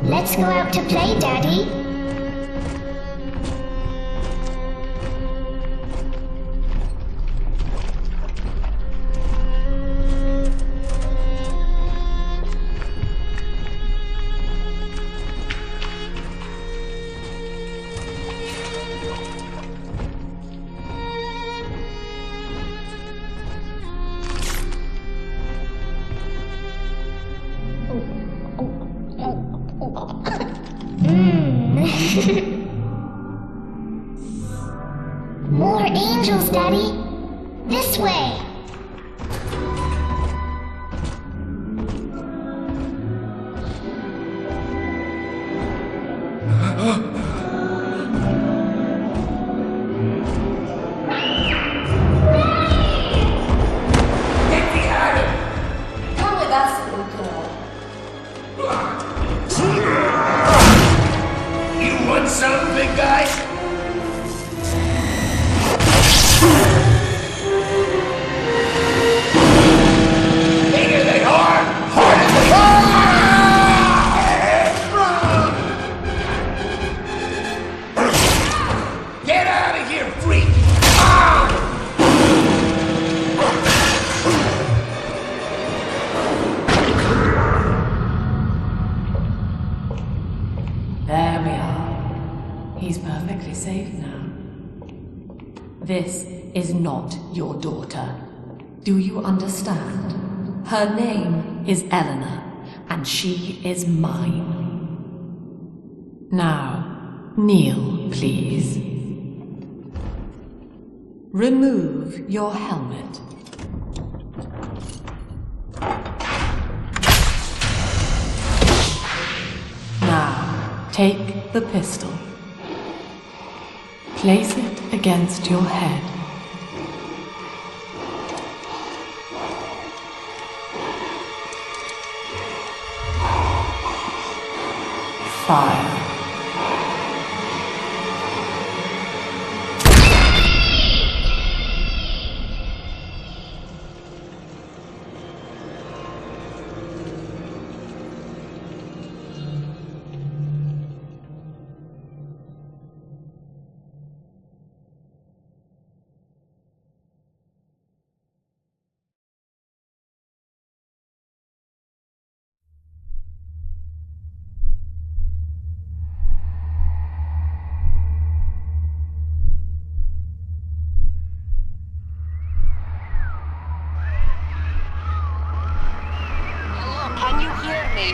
Let's go out to play, Daddy. More angels, Daddy. This way. Some big guy? Bigger than hard! Harder than hard! Get out of here, freak! There we are. He's perfectly safe now. This is not your daughter. Do you understand? Her name is Eleanor, and she is mine. Now, kneel, please. Remove your helmet. Now, take the pistol. Place it against your head. Fire. Can you hear me?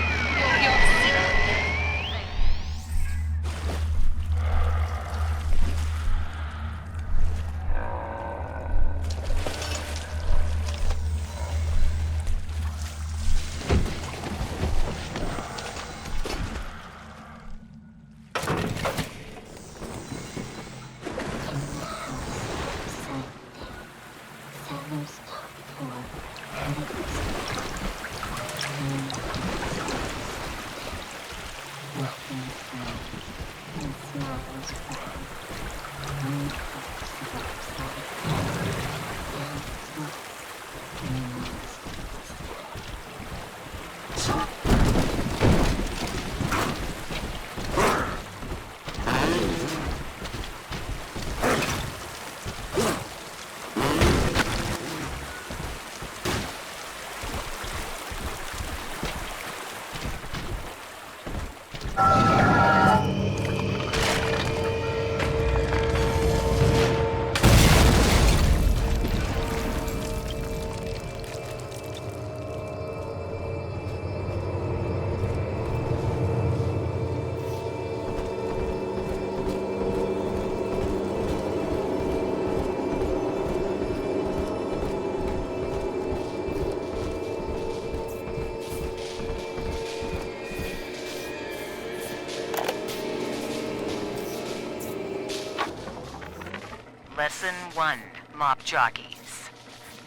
Lesson 1, mop jockeys.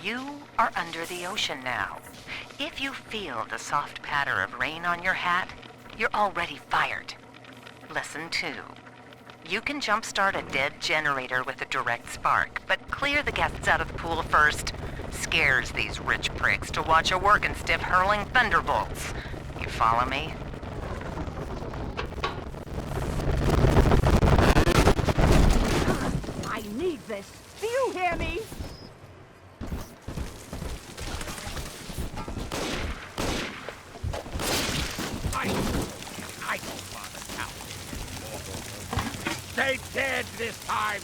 You are under the ocean now. If you feel the soft patter of rain on your hat, you're already fired. Lesson 2. You can jumpstart a dead generator with a direct spark, but clear the guests out of the pool first. Scares these rich pricks to watch a working stiff hurling thunderbolts. You follow me? this. Do you hear me? I don't want to count anymore. Stay dead this time.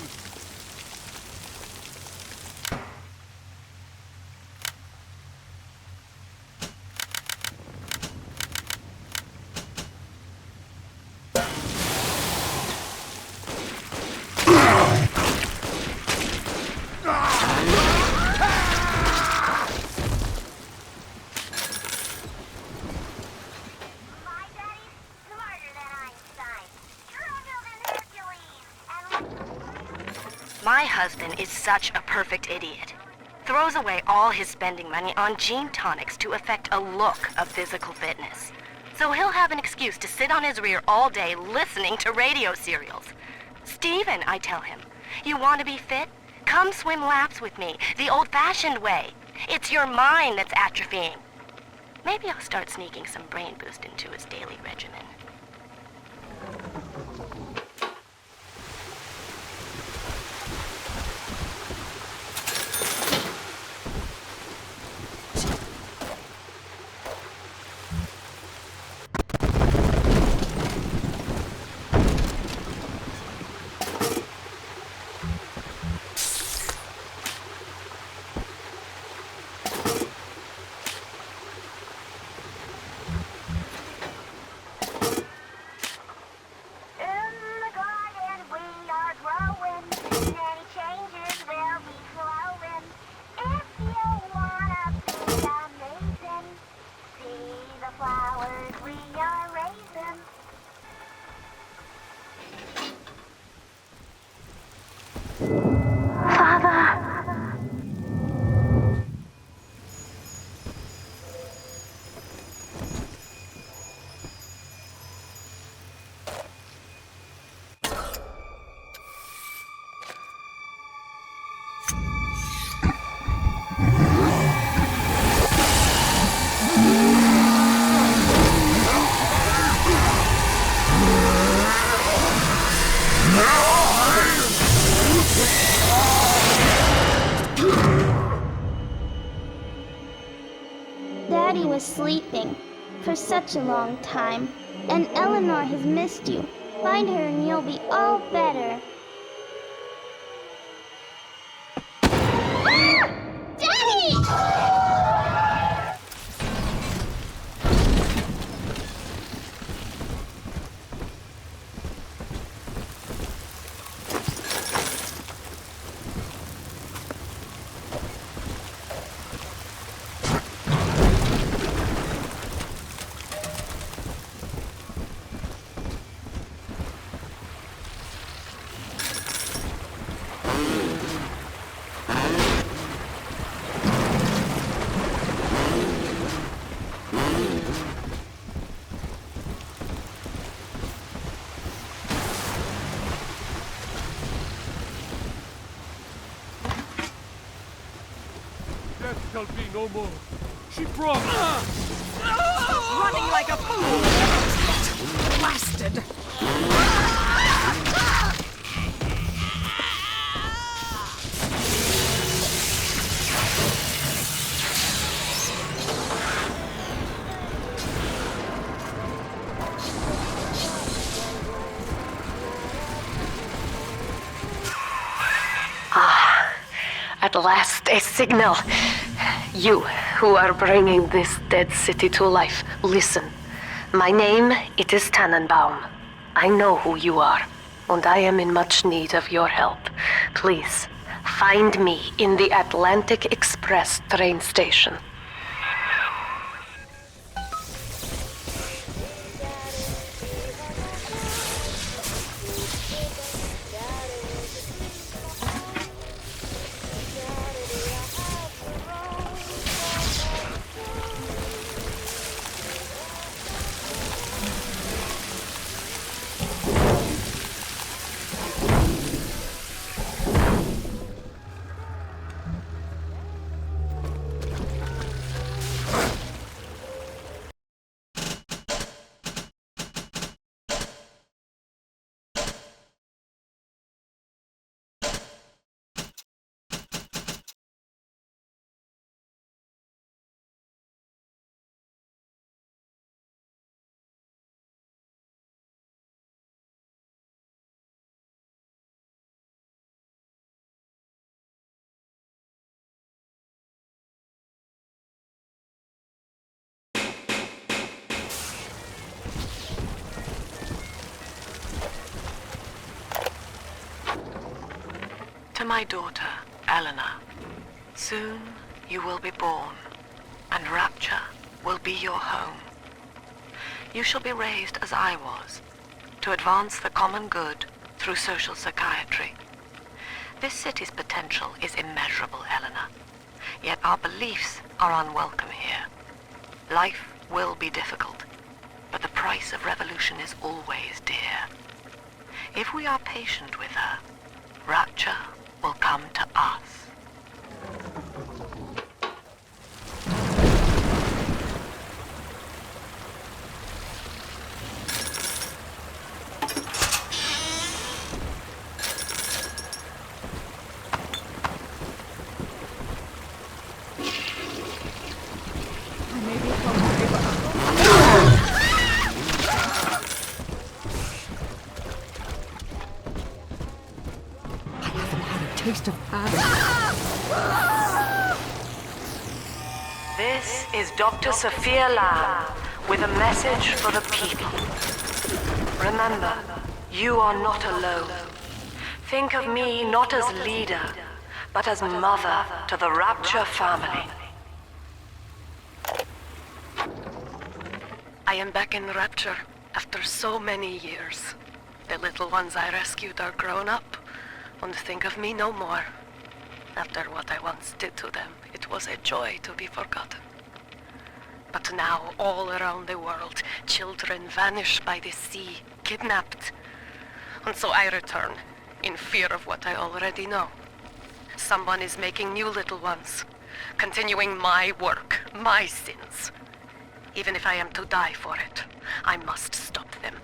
My daddy's smarter than Einstein, stronger than Hercules, My husband is such a perfect idiot. Throws away all his spending money on gene tonics to affect a look of physical fitness. So he'll have an excuse to sit on his rear all day listening to radio serials. Steven, I tell him, you want to be fit? Come swim laps with me, the old-fashioned way. It's your mind that's atrophying. Maybe I'll start sneaking some brain boost into his daily regimen. In the garden we are growing, many changes will be flowing. If you wanna be amazing, see the flowers we are raising. Father. Daddy was sleeping for such a long time, and Eleanor has missed you. Find her and you'll be all better. Daddy! Death shall be no more. She promised. Running like a fool! Blasted! At last, a signal. You, who are bringing this dead city to life, listen. My name, it is Tannenbaum. I know who you are, and I am in much need of your help. Please, find me in the Atlantic Express train station. my daughter, Eleanor. Soon you will be born, and Rapture will be your home. You shall be raised as I was, to advance the common good through social psychiatry. This city's potential is immeasurable, Eleanor, yet our beliefs are unwelcome here. Life will be difficult, but the price of revolution is always dear. If we are patient with her, Rapture will come to us. Taste of power. This is Dr. Sophia Lamb with a message for the people. Remember, you are not alone. Think of me not as leader, but as mother to the Rapture family. I am back in Rapture after so many years. The little ones I rescued are grown up. And think of me no more. After what I once did to them, it was a joy to be forgotten. But now, all around the world, children vanish by the sea, kidnapped. And so I return, in fear of what I already know. Someone is making new little ones, continuing my work, my sins. Even if I am to die for it, I must stop them.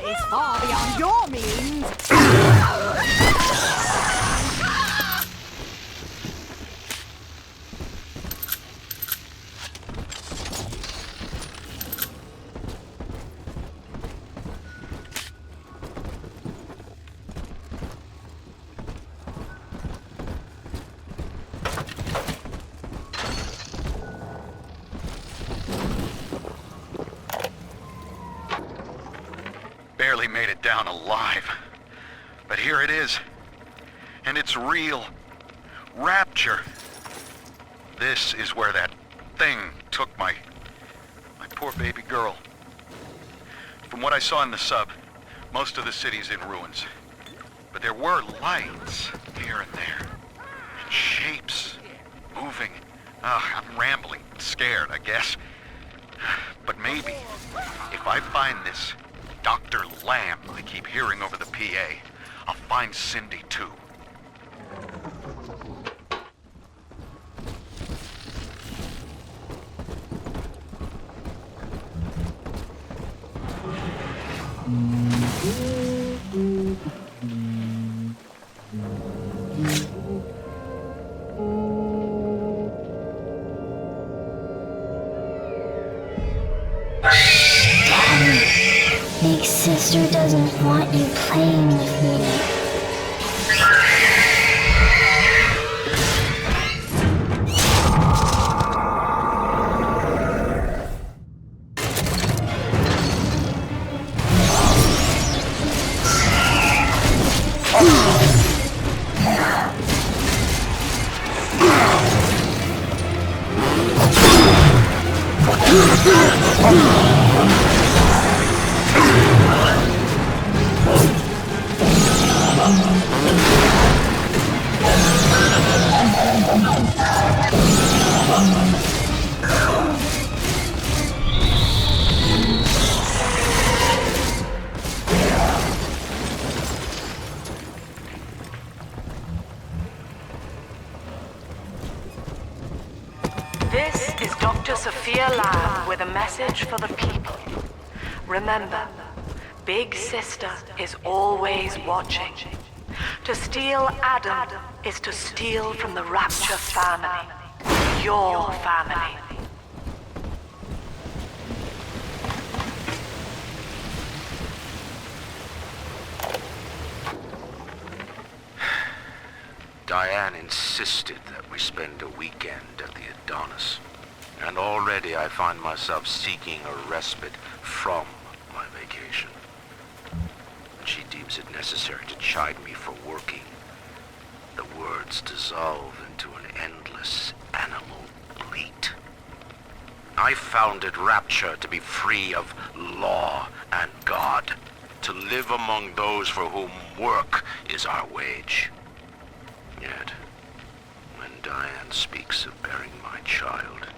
It's far beyond your means. Barely made it down alive. But here it is. And it's real. Rapture. This is where that thing took my poor baby girl. From what I saw in the sub, most of the city's in ruins. But there were lights here and there. And shapes moving. I'm rambling, scared, I guess. But maybe, if I find this Dr. Lamb I keep hearing over the PA, I'll find Cindy too. Big sister doesn't want you playing with me. This is Dr. Sophia Lamb with a message for the people. Remember, Big Sister is always watching. To steal Adam is to steal from the Rapture family. your family. Diane insisted that we spend a weekend at the Adonis, and already I find myself seeking a respite from my vacation. And she deems it necessary to chide me for working. The words dissolve into an endless animal bleat. I founded Rapture to be free of law and God, to live among those for whom work is our wage. Yet, when Diane speaks of bearing my child,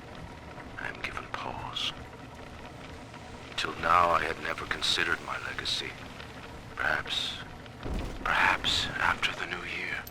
I am given pause. Till now I had never considered my legacy. Perhaps after the new year.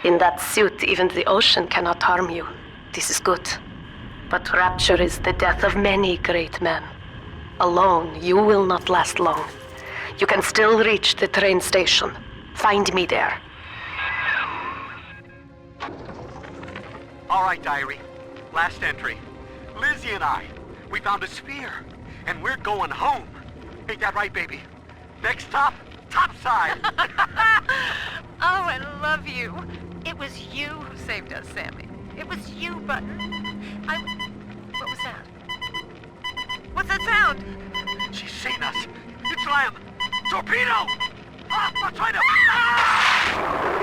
In that suit, even the ocean cannot harm you. This is good. But Rapture is the death of many great men. Alone, you will not last long. You can still reach the train station. Find me there. All right, Diary. Last entry. Lizzie and I, we found a sphere, and we're going home. Ain't that right, baby? Next stop, topside. Oh, I love you. It was you who saved us, Sammy. It was you, but... What was that? What's that sound? She's seen us. It's Lamb. Torpedo! Ah, I'm trying to... Ah!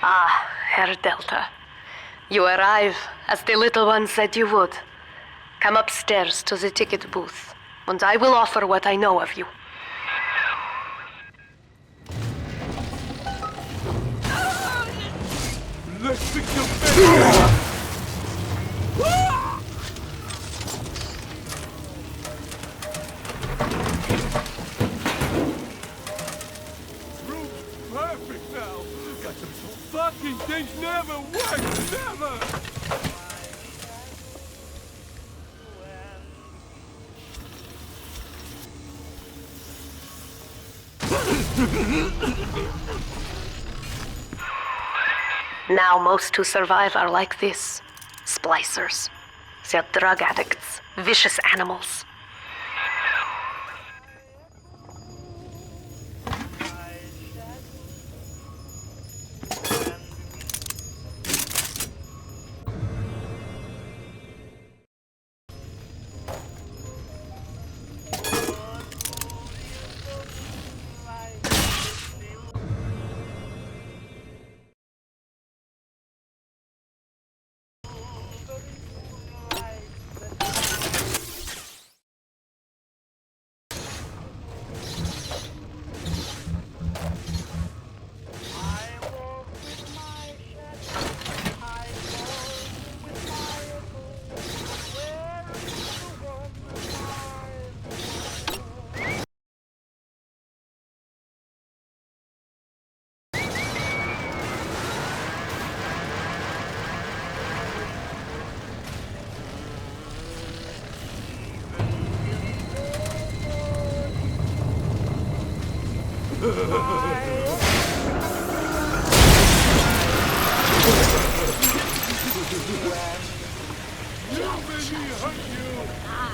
Ah, Herr Delta. You arrive, as the little one said you would. Come upstairs to the ticket booth, and I will offer what I know of you. fix your face! Room's perfect now! Got some fucking things never work! Never! Now most who survive are like this. Splicers. They're drug addicts. Vicious animals.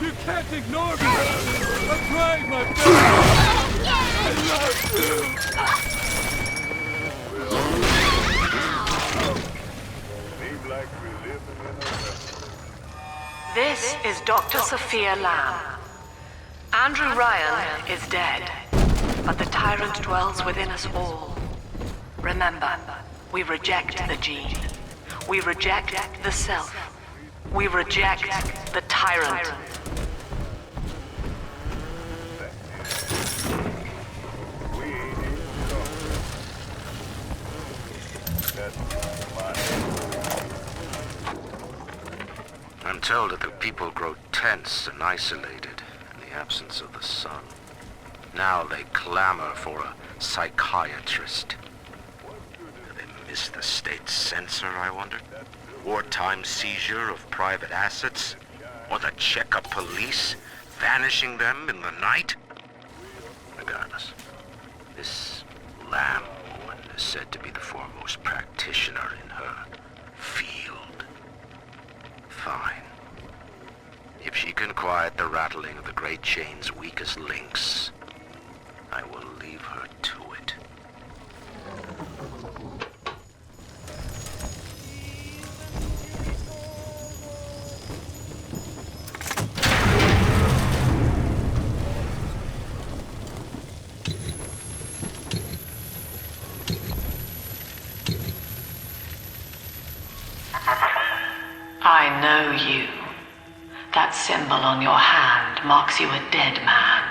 You can't ignore me! I'm trying my best! I love you! This is Dr. Sophia Lamb. Andrew Ryan is dead, but the tyrant dwells within us all. Remember, we reject the gene. We reject the self. We reject the tyrant. I'm told that the people grow tense and isolated in the absence of the sun. Now they clamor for a psychiatrist. Do they miss the state censor, I wonder? Wartime seizure of private assets? Or the checkup police vanishing them in the night? Regardless, this Lamb woman is said to be the foremost practitioner in her field. Fine. If she can quiet the rattling of the Great Chain's weakest links, I will leave her to it. I know you. That symbol on your hand marks you a dead man.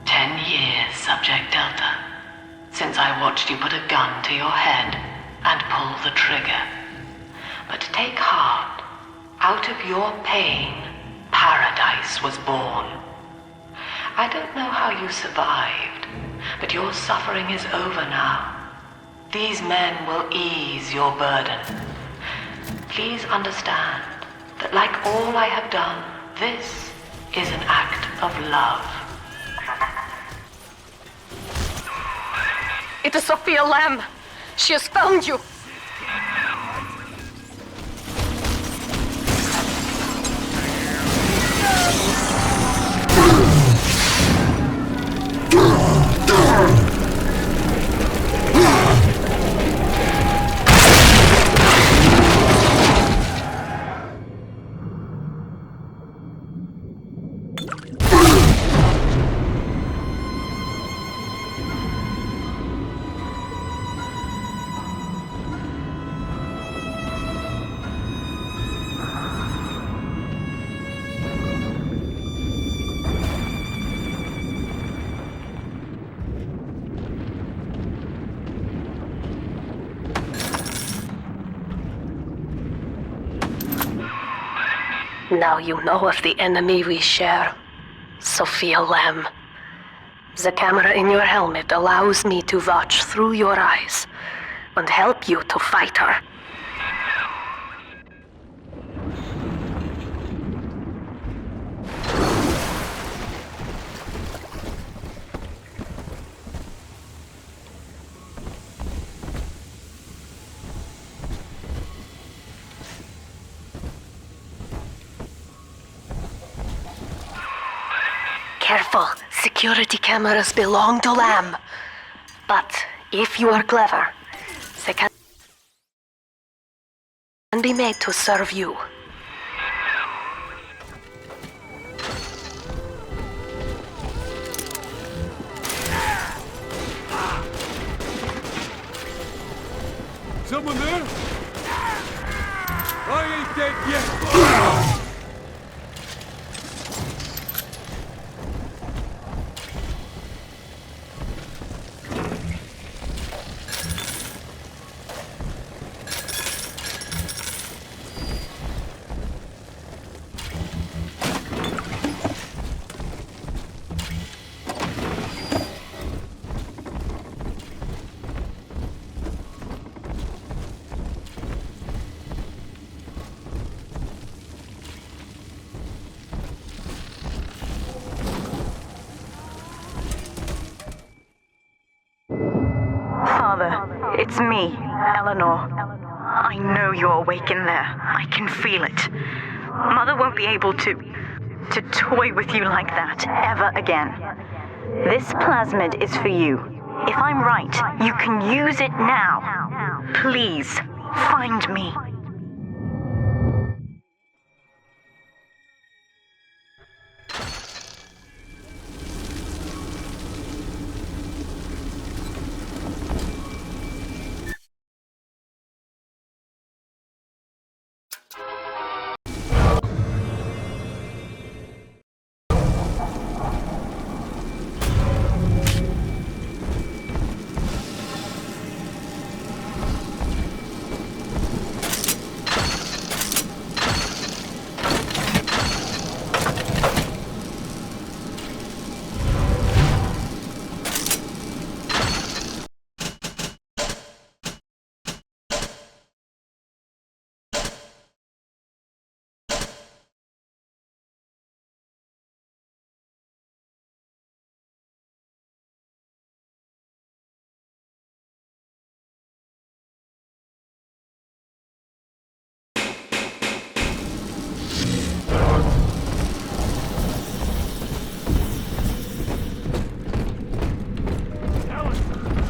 10 years, Subject Delta, since I watched you put a gun to your head and pull the trigger. But take heart. Out of your pain, paradise was born. I don't know how you survived, but your suffering is over now. These men will ease your burden. Please understand that like all I have done, this is an act of love. It is Sophia Lamb. She has found you. Now you know of the enemy we share, Sophia Lamb. The camera in your helmet allows me to watch through your eyes and help you to fight her. Careful, security cameras belong to Lamb. But if you are clever, they can be made to serve you. Someone there? I ain't dead yet. Father, it's me, Eleanor. I know you're awake in there. I can feel it. Mother won't be able to toy with you like that ever again. This plasmid is for you. If I'm right, you can use it now. Please, find me.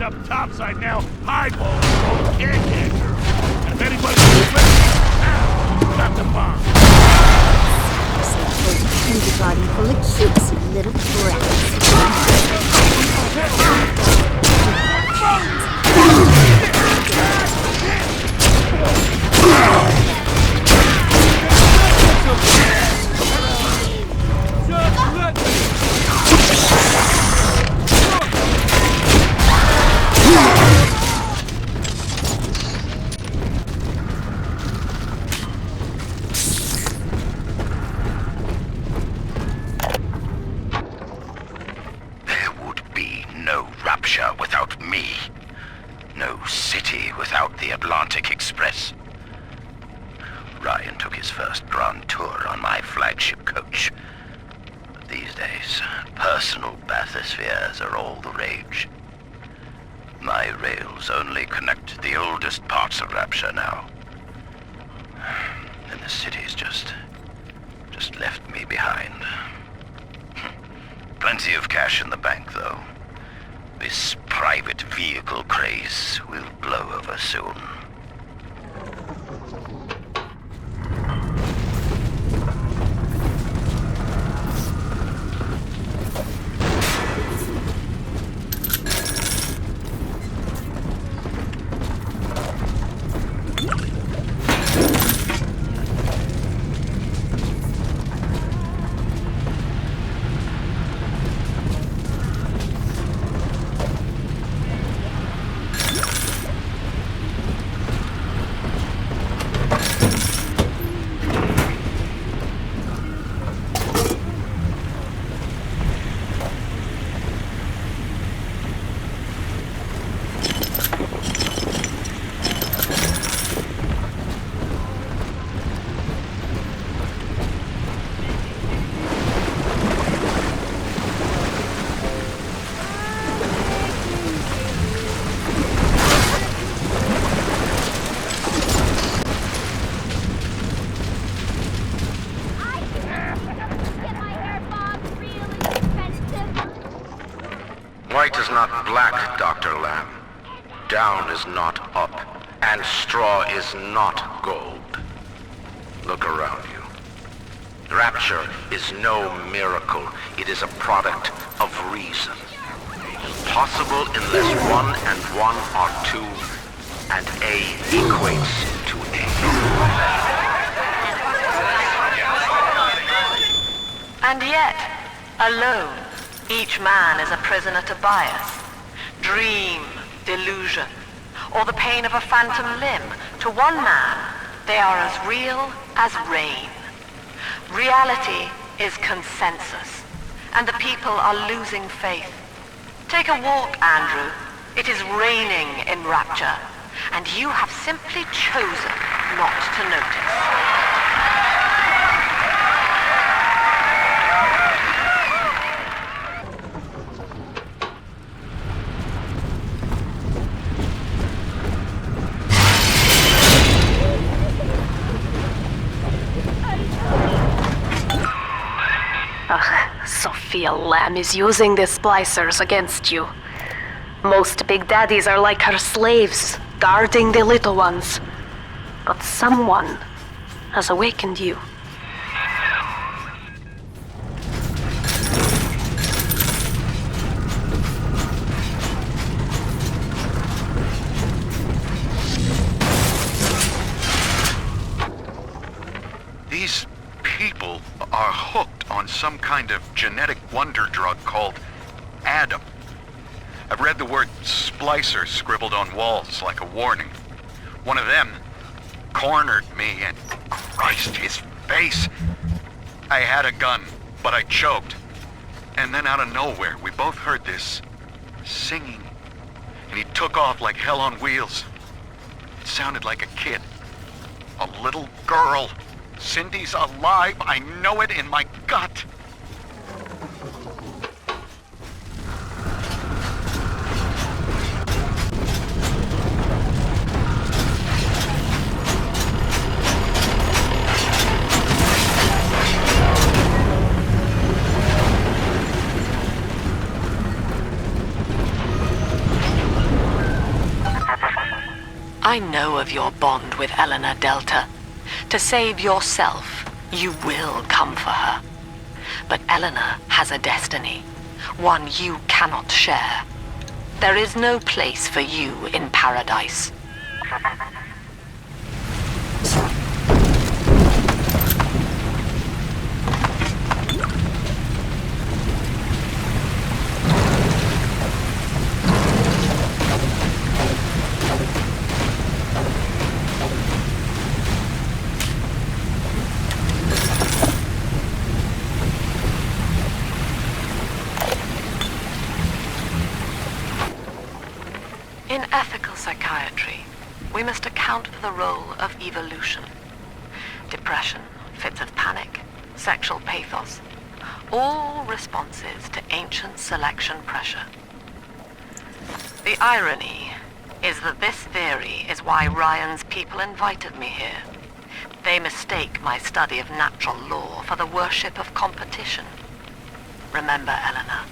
Up topside now, highball, can't get her. And if anybody's ready, now, got the bomb. Kindergarten full of cutesy little without me. No city without the Atlantic Express. Ryan took his first grand tour on my flagship coach. But these days, personal bathyspheres are all the rage. My rails only connect the oldest parts of Rapture now. And the city's just left me behind. Plenty of cash in the bank, though. This private vehicle craze will blow over soon. is not black, Dr. Lamb. Down is not up, and straw is not gold. Look around you. Rapture is no miracle. It is a product of reason. Impossible unless 1 and 1 are 2, and A equates to A. And yet, alone, each man is a prisoner to bias, dream, delusion, or the pain of a phantom limb. To one man, they are as real as rain. Reality is consensus, and the people are losing faith. Take a walk, Andrew. It is raining in Rapture, and you have simply chosen not to notice. Sophia Lamb is using the splicers against you. Most big daddies are like her slaves, guarding the little ones. But someone has awakened you. These people are hooked on some kind of genetic wonder drug called Adam. I've read the word splicer scribbled on walls like a warning. One of them cornered me and Christ, his face. I had a gun, but I choked. And then out of nowhere, we both heard this singing. And he took off like hell on wheels. It sounded like a kid. A little girl. Cindy's alive. I know it in my gut. I know of your bond with Eleanor Delta. To save yourself, you will come for her. But Eleanor has a destiny, one you cannot share. There is no place for you in paradise. In ethical psychiatry, we must account for the role of evolution. Depression, fits of panic, sexual pathos, all responses to ancient selection pressure. The irony is that this theory is why Ryan's people invited me here. They mistake my study of natural law for the worship of competition. Remember, Eleanor,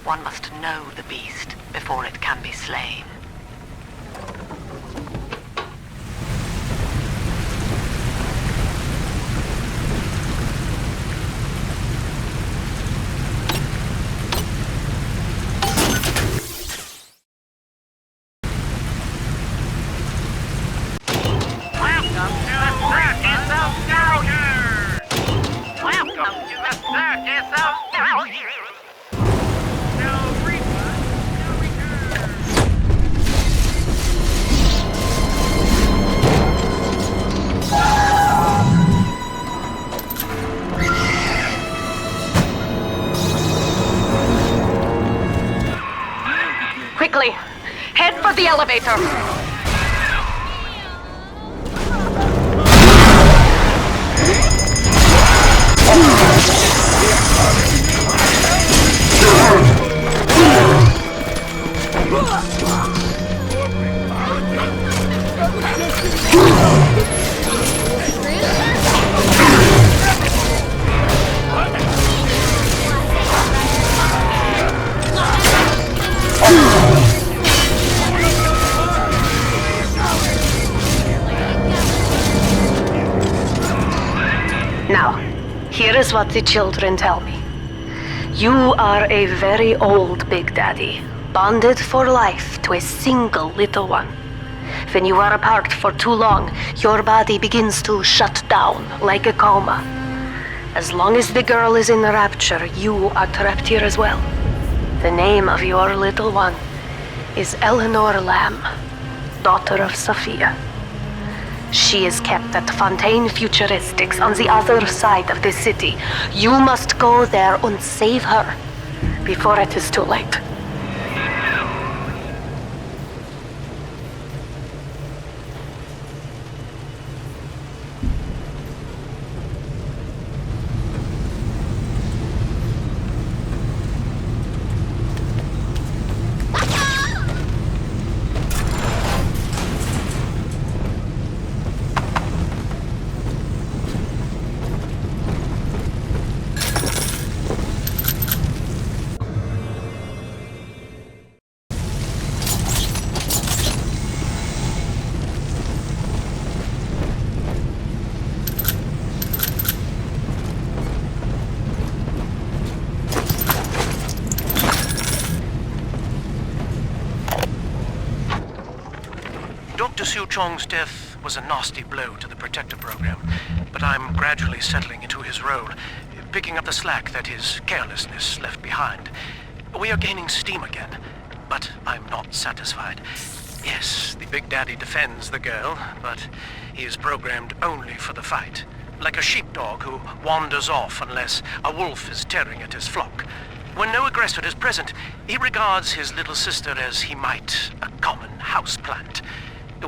one must know the beast before it can be slain. Quickly, head for the elevator. Now, here is what the children tell me. You are a very old Big Daddy, bonded for life to a single little one. When you are apart for too long, your body begins to shut down like a coma. As long as the girl is in rapture, you are trapped here as well. The name of your little one is Eleanor Lamb, daughter of Sophia. She is kept at Fontaine Futuristics on the other side of the city. You must go there and save her before it is too late. Dr. Siu Chong's death was a nasty blow to the Protector program, but I'm gradually settling into his role, picking up the slack that his carelessness left behind. We are gaining steam again, but I'm not satisfied. Yes, the Big Daddy defends the girl, but he is programmed only for the fight, like a sheepdog who wanders off unless a wolf is tearing at his flock. When no aggressor is present, he regards his little sister as he might a common houseplant.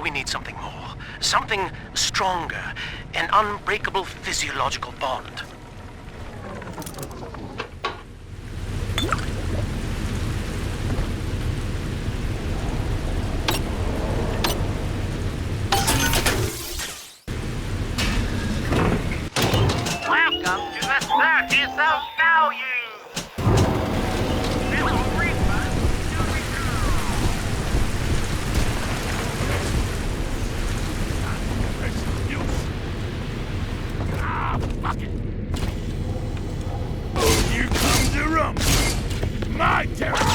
We need something more, something stronger, an unbreakable physiological bond. Welcome to the circus of value! Fuck it. Here comes the rumble. My territory.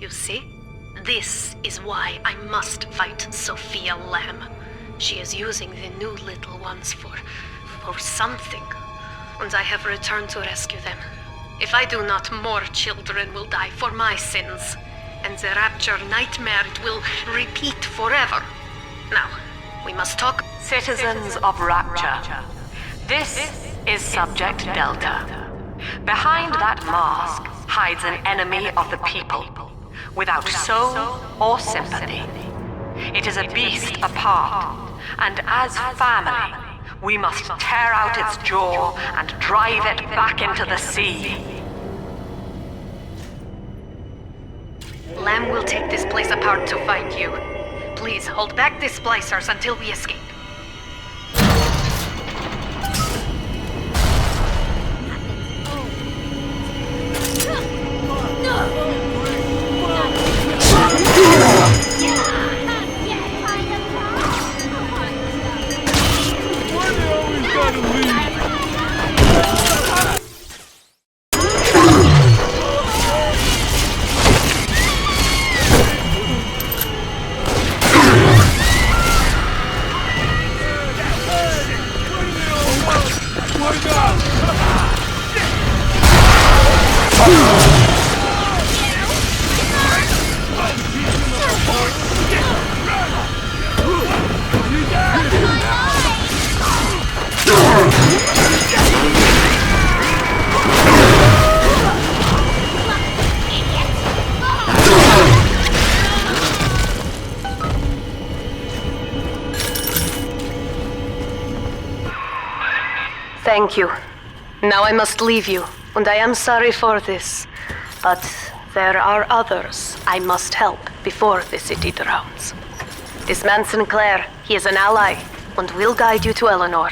You see? This is why I must fight Sophia Lamb. She is using the new little ones for something. And I have returned to rescue them. If I do not, more children will die for my sins. And the Rapture nightmare will repeat forever. Now, we must talk. Citizens of Rapture, this is Subject Delta. Behind that mask hides an enemy of the people, without soul or sympathy. It is a beast apart, and as family, we must tear out its jaw and drive it back into the sea. Lamb will take this place apart to find you. Please hold back the splicers until we escape. Thank you. Now I must leave you, and I am sorry for this. But There are others I must help before the city drowns. This man Sinclair, he is an ally, and will guide you to Eleanor.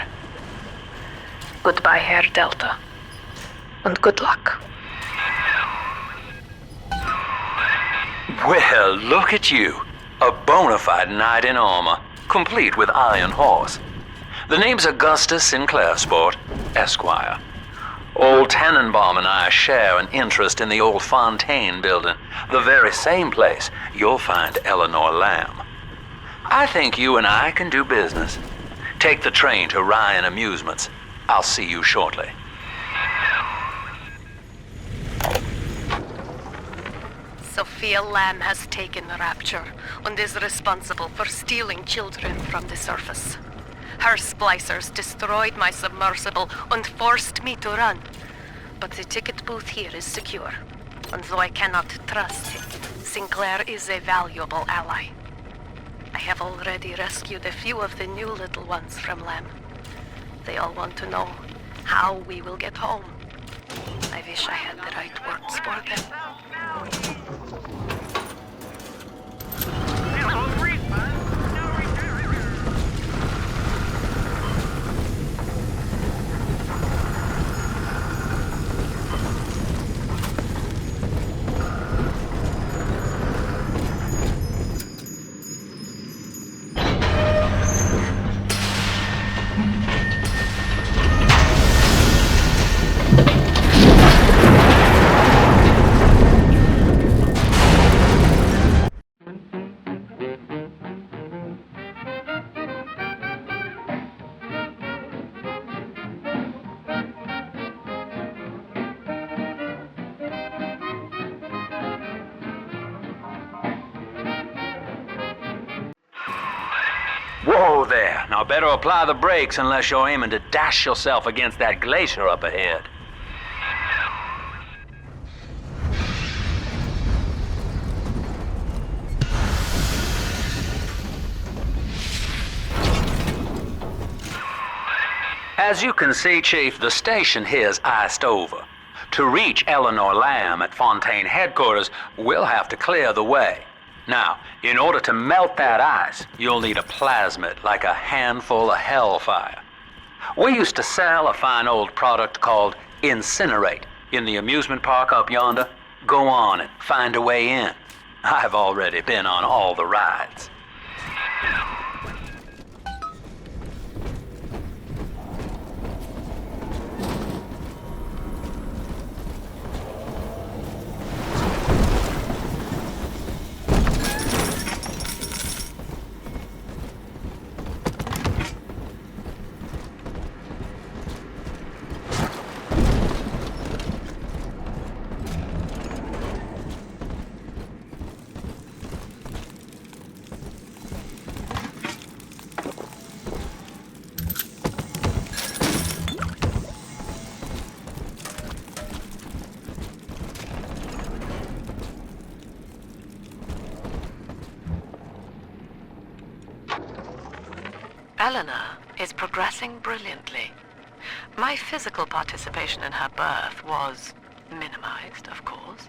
Goodbye, Herr Delta. And good luck. Well, look at you. A bona fide knight in armor, complete with iron horse. The name's Augustus Sinclair, Sport, Esquire. Old Tannenbaum and I share an interest in the old Fontaine building, the very same place you'll find Eleanor Lamb. I think you and I can do business. Take the train to Ryan Amusements. I'll see you shortly. Sophia Lamb has taken Rapture and is responsible for stealing children from the surface. Her splicers destroyed my submersible and forced me to run. But the ticket booth here is secure, and though I cannot trust him, Sinclair is a valuable ally. I have already rescued a few of the new little ones from Lamb. They all want to know how we will get home. I wish I had the right words for them. Whoa there. Now better apply the brakes unless you're aiming to dash yourself against that glacier up ahead. As you can see, Chief, the station here's iced over. To reach Eleanor Lamb at Fontaine headquarters, we'll have to clear the way. Now, in order to melt that ice, you'll need a plasmid, like a handful of hellfire. We used to sell a fine old product called Incinerate in the amusement park up yonder. Go on and find a way in. I've already been on all the rides. Eleanor is progressing brilliantly. My physical participation in her birth was minimized, of course.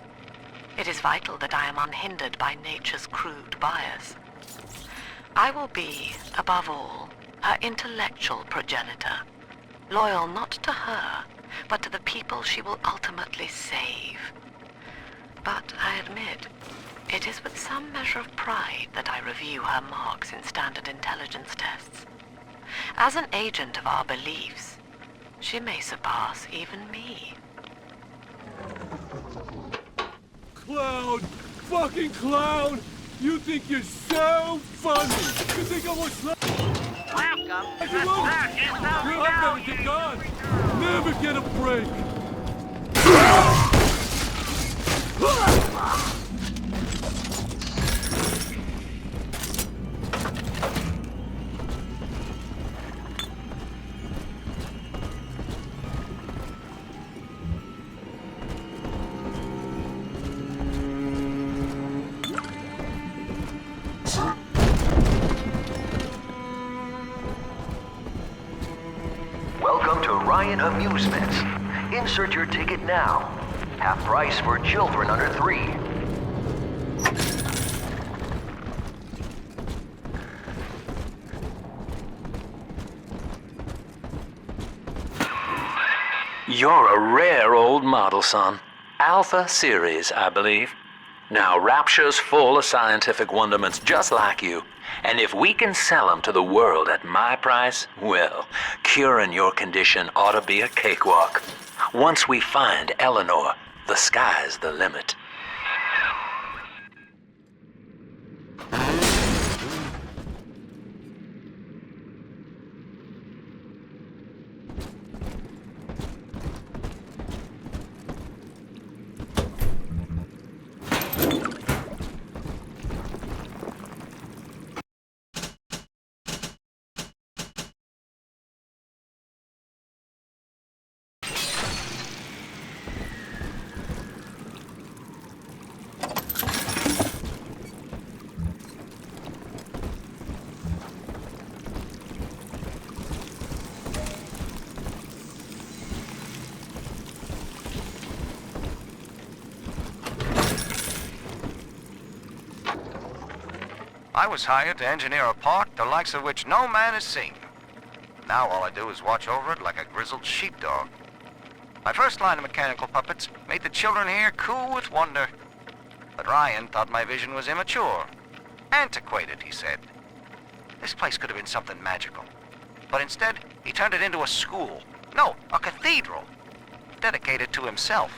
It is vital that I am unhindered by nature's crude bias. I will be, above all, her intellectual progenitor, loyal not to her, but to the people she will ultimately save. But I admit, it is with some measure of pride that I review her marks in standard intelligence tests. As an agent of our beliefs, she may surpass even me. Clown! Fucking clown! You think you're so funny! You think I was Welcome to the You're never get gone! Never get a break! Welcome to Ryan Amusements. Insert your ticket now. Half price for children under 3. You're a rare old model, son. Alpha series, I believe. Now, Rapture's full of scientific wonderments just like you. And if we can sell them to the world at my price, well, curing your condition ought to be a cakewalk. Once we find Eleanor, the sky's the limit. I was hired to engineer a park the likes of which no man has seen. Now all I do is watch over it like a grizzled sheepdog. My first line of mechanical puppets made the children here coo with wonder. But Ryan thought my vision was immature. Antiquated, he said. This place could have been something magical. But instead, he turned it into a school. No, a cathedral. Dedicated to himself.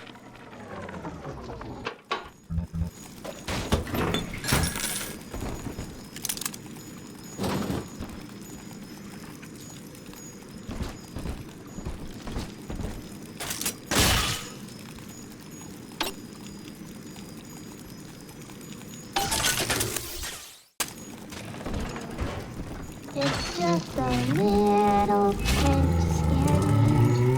It's just a little hint to scare me.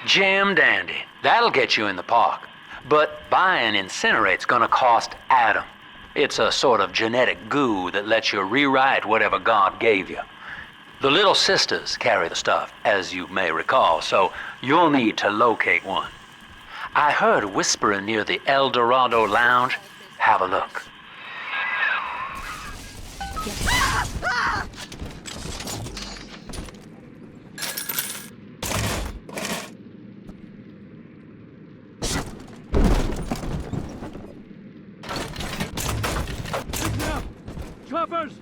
Jim dandy. That'll get you in the park. But buying Incinerate's gonna cost Adam. It's a sort of genetic goo that lets you rewrite whatever God gave you. The little sisters carry the stuff, as you may recall, so you'll need to locate one. I heard whispering near the El Dorado Lounge. Have a look. Choppers!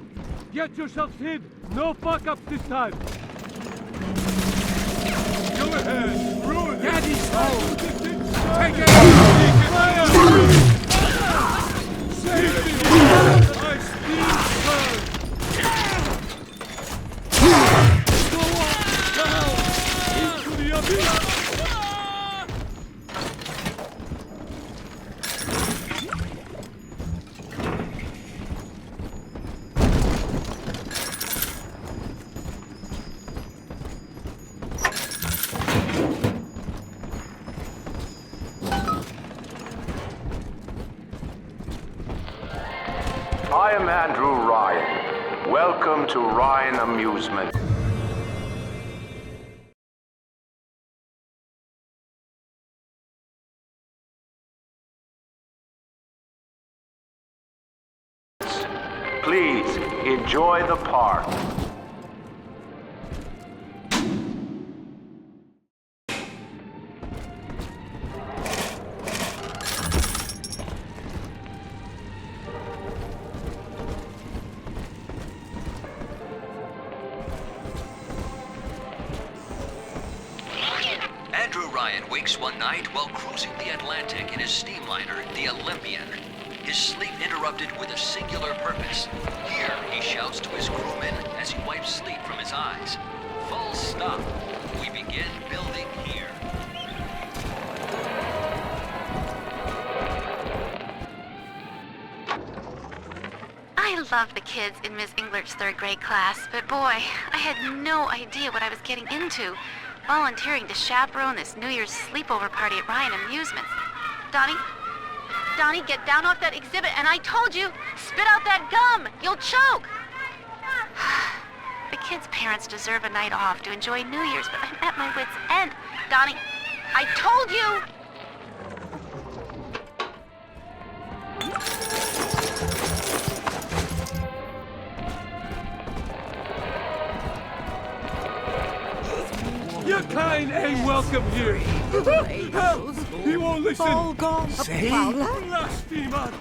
Get yourselves hid! No fuck-ups this time! Go ahead! Ruin Daddy's home! Take it! Fire! Save me! I speak first! Go on! Down! Into the abyss! I am Andrew Ryan. Welcome to Ryan Amusement. Please enjoy the park. Andrew Ryan wakes one night while cruising the Atlantic in his steamliner, the Olympian. His sleep interrupted with a singular purpose. Here, he shouts to his crewmen as he wipes sleep from his eyes. Full stop. We begin building here. I love the kids in Miss Englert's third grade class, but boy, I had no idea what I was getting into. volunteering to chaperone this New Year's sleepover party at Ryan Amusements. Donnie, get down off that exhibit, and I told you, spit out that gum! You'll choke! The kids' parents deserve a night off to enjoy New Year's, but I'm at my wit's end. Donnie, I told you! Your kind ain't welcome here. Help! He won't listen. See? Blasphemer!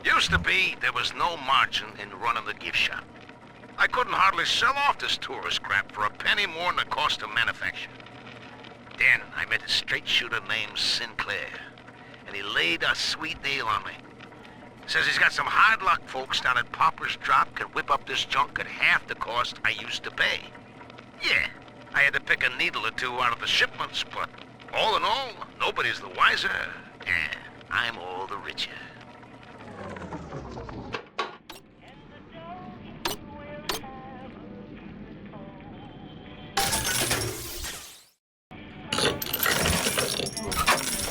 Used to be, there was no margin in running the gift shop. I couldn't hardly sell off this tourist crap for a penny more than the cost of manufacture. Then I met a straight shooter named Sinclair, and he laid a sweet deal on me. Says he's got some hard luck folks down at Popper's Drop can whip up this junk at half the cost I used to pay. Yeah, I had to pick a needle or two out of the shipments, but all in all, nobody's the wiser, and I'm all the richer.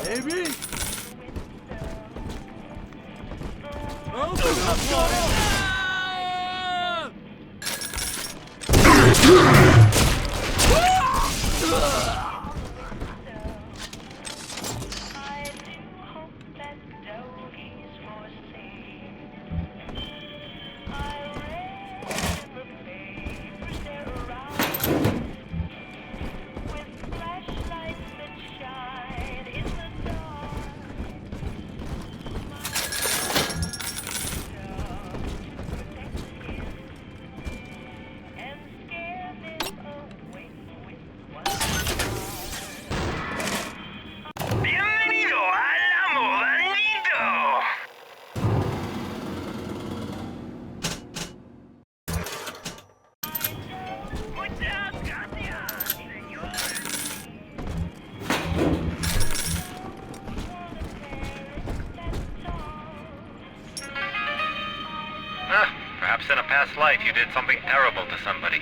Baby? Open up, boy! Perhaps in a past life you did something terrible to somebody.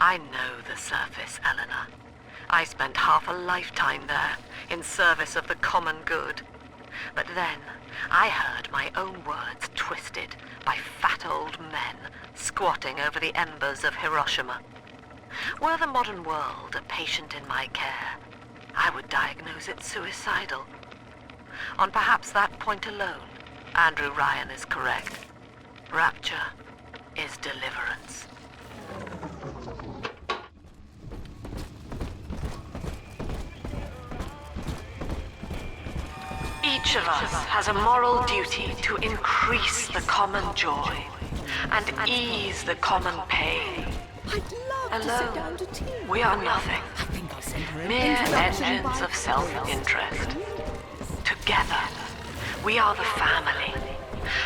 I know the surface, Eleanor. I spent half a lifetime there, in service of the common good. But then, I heard my own words twisted by fat old men squatting over the embers of Hiroshima. Were the modern world a patient in my care, I would diagnose it suicidal. On perhaps that point alone, Andrew Ryan is correct. Rapture is deliverance. Each of us has a moral duty to increase the common joy and ease the common pain. Alone, we are nothing. Mere engines of self-interest. Together, we are the family,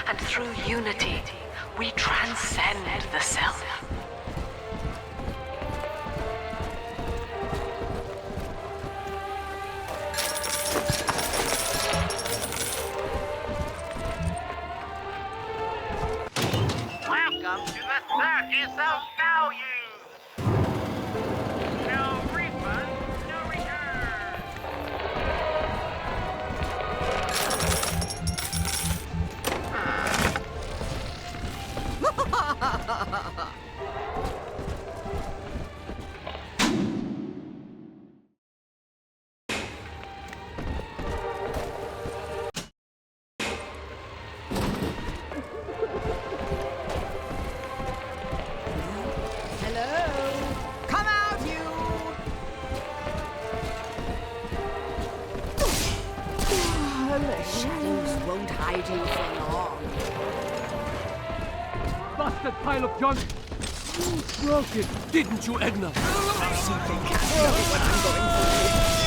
and through unity, we transcend the self. Welcome to the circus of values. No refund, no return. The shadows won't hide you for long. Bastard pile of junk! You broke it, didn't you, Edna? I simply can't know what I'm going through.